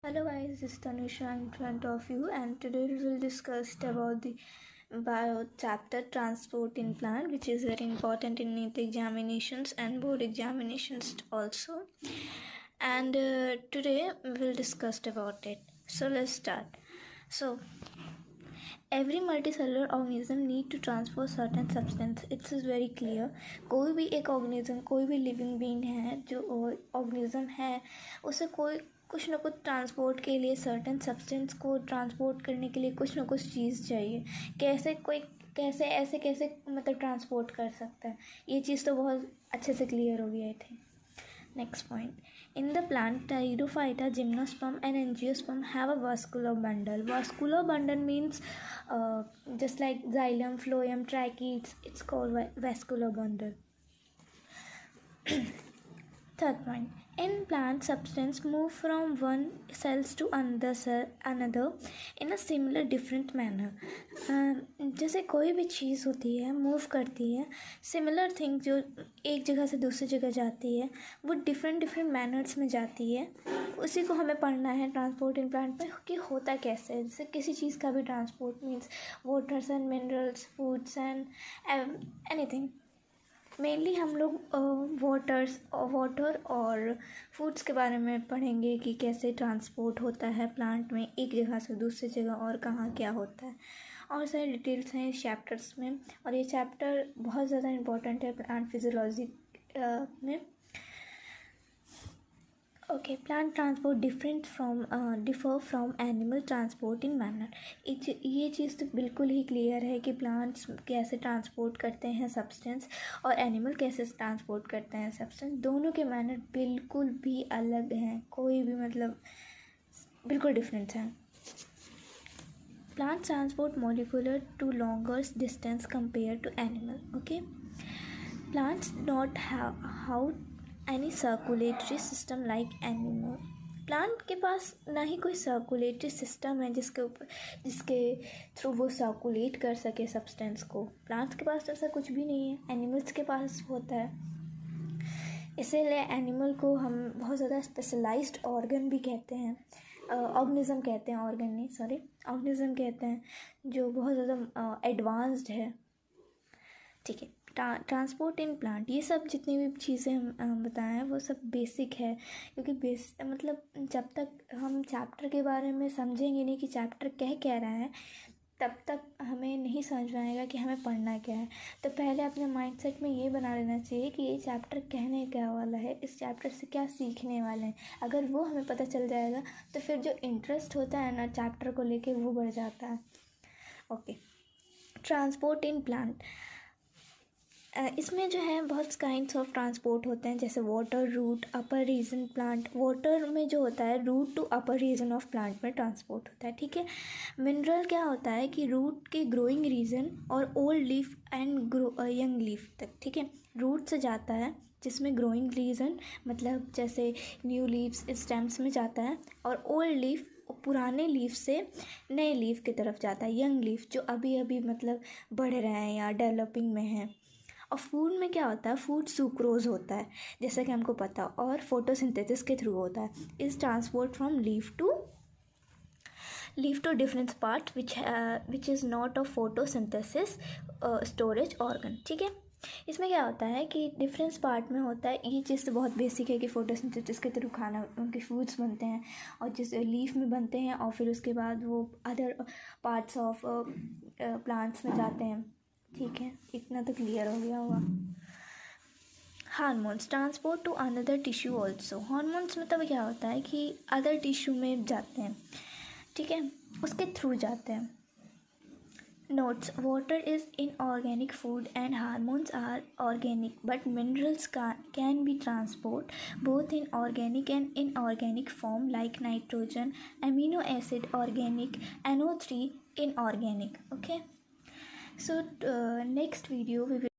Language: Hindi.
Hello guys, this is Tanusha in front of you, and today we will discuss about the bio chapter transport in plant, which is very important in NEET examinations and board examinations also. And today we will discuss about it. So let's start. So every multicellular organism need to transport certain substance. It is very clear. कोई भी एक organism, कोई भी living being है जो organism है, उसे कोई कुछ ना कुछ ट्रांसपोर्ट के लिए सर्टेन सब्सटेंस को ट्रांसपोर्ट करने के लिए कुछ ना कुछ चीज़ चाहिए. कैसे मतलब ट्रांसपोर्ट कर सकता है, ये चीज़ तो बहुत अच्छे से क्लियर हो गई थी. Next point. In the plant, Pteridophyta, Gymnosperm and Angiosperm have a vascular bundle. Vascular bundle means just like xylem, phloem, tracheids, it's called vascular bundle. Third point. In plant, substance move from one cells to another in a similar different manner. जैसे कोई भी चीज़ होती है मूव करती है, सिमिलर थिंग जो एक जगह से दूसरी जगह जाती है वो डिफरेंट मैनर्स में जाती है. उसी को हमें पढ़ना है ट्रांसपोर्ट इन प्लांट में कि होता कैसे है. जैसे किसी चीज़ का भी transport means waters and minerals, foods and anything. Mainly हम लोग वाटर और फूड्स के बारे में पढ़ेंगे कि कैसे ट्रांसपोर्ट होता है प्लांट में एक जगह से दूसरी जगह और कहाँ क्या होता है, और सारे डिटेल्स हैं इस चैप्टर्स में. और ये चैप्टर बहुत ज़्यादा इम्पोर्टेंट है प्लांट फिजियोलॉजी में. Okay, plant transport differ from animal transport in manner. ये चीज़ तो बिल्कुल ही क्लियर है कि प्लांट्स कैसे ट्रांसपोर्ट करते हैं सब्सटेंस और एनिमल कैसे ट्रांसपोर्ट करते हैं सब्सटेंस. दोनों के मैनर बिल्कुल भी अलग हैं, कोई भी मतलब बिल्कुल डिफरेंट है. Plants transport molecular to longer distance compared to animal. Okay, plants not have any circulatory system like animal. Plant के पास ना ही कोई सर्कुलेटरी सिस्टम है जिसके थ्रू वो सर्कुलेट कर सके सब्सटेंस को. प्लांट्स के पास ऐसा कुछ भी नहीं है. एनिमल्स के पास होता है. इसीलिए एनिमल को हम बहुत ज़्यादा स्पेशलाइज्ड ऑर्गन भी कहते हैं, ऑर्गेनिज्म कहते हैं, ऑर्गेनिज्म कहते हैं जो बहुत ज़्यादा एडवांस्ड है. ठीक है. ट्रांसपोर्ट इन प्लांट, ये सब जितनी भी चीज़ें हम बताएं हैं वो सब बेसिक है, क्योंकि मतलब जब तक हम चैप्टर के बारे में समझेंगे नहीं कि चैप्टर क्या रहा है तब तक हमें नहीं समझ में आएगा कि हमें पढ़ना क्या है. तो पहले अपने माइंडसेट में ये बना लेना चाहिए कि ये चैप्टर कहने क्या वाला है, इस चैप्टर से क्या सीखने वाले हैं. अगर वो हमें पता चल जाएगा तो फिर जो इंटरेस्ट होता है ना चैप्टर को लेके वो बढ़ जाता है. ओके, ट्रांसपोर्ट इन प्लांट, इसमें जो है बहुत काइंड्स ऑफ ट्रांसपोर्ट होते हैं, जैसे water, root, upper region plant. Water में जो होता है root to upper region of plant में ट्रांसपोर्ट होता है. ठीक है. मिनरल क्या होता है कि रूट के ग्रोइंग रीजन और old leaf and young leaf तक. ठीक है. रूट से जाता है जिसमें ग्रोइंग रीजन मतलब जैसे न्यू लीव्स स्टेम्स में जाता है, और ओल्ड लीफ पुराने लीफ से नए लीफ की तरफ जाता है, यंग लीफ जो अभी मतलब बढ़ रहे हैं या डेवलपिंग में हैं. और फूड में क्या होता है, फूड सुक्रोज होता है जैसा कि हमको पता, और फोटोसिंथेसिस के थ्रू होता है. Is transport from leaf to different part which is not a photosynthesis storage organ. ठीक है. इसमें क्या होता है कि डिफरेंस पार्ट में होता है. ये चीज़ तो बहुत बेसिक है कि फोटोसिंथेसिस के थ्रू खाना उनके फूड्स बनते हैं और जिस लीफ में बनते हैं और फिर उसके बाद वो अदर पार्ट्स ऑफ प्लांट्स में जाते हैं. ठीक है, इतना तो क्लियर हो गया होगा. Hormones, transport to another tissue also. Hormones मतलब क्या होता है कि अदर टिश्यू में जाते हैं. ठीक है, उसके थ्रू जाते हैं. Notes, water is inorganic food and hormones are organic but minerals can be transport both in organic and inorganic form like nitrogen, amino acid organic, NO3 inorganic. Okay, so next video we will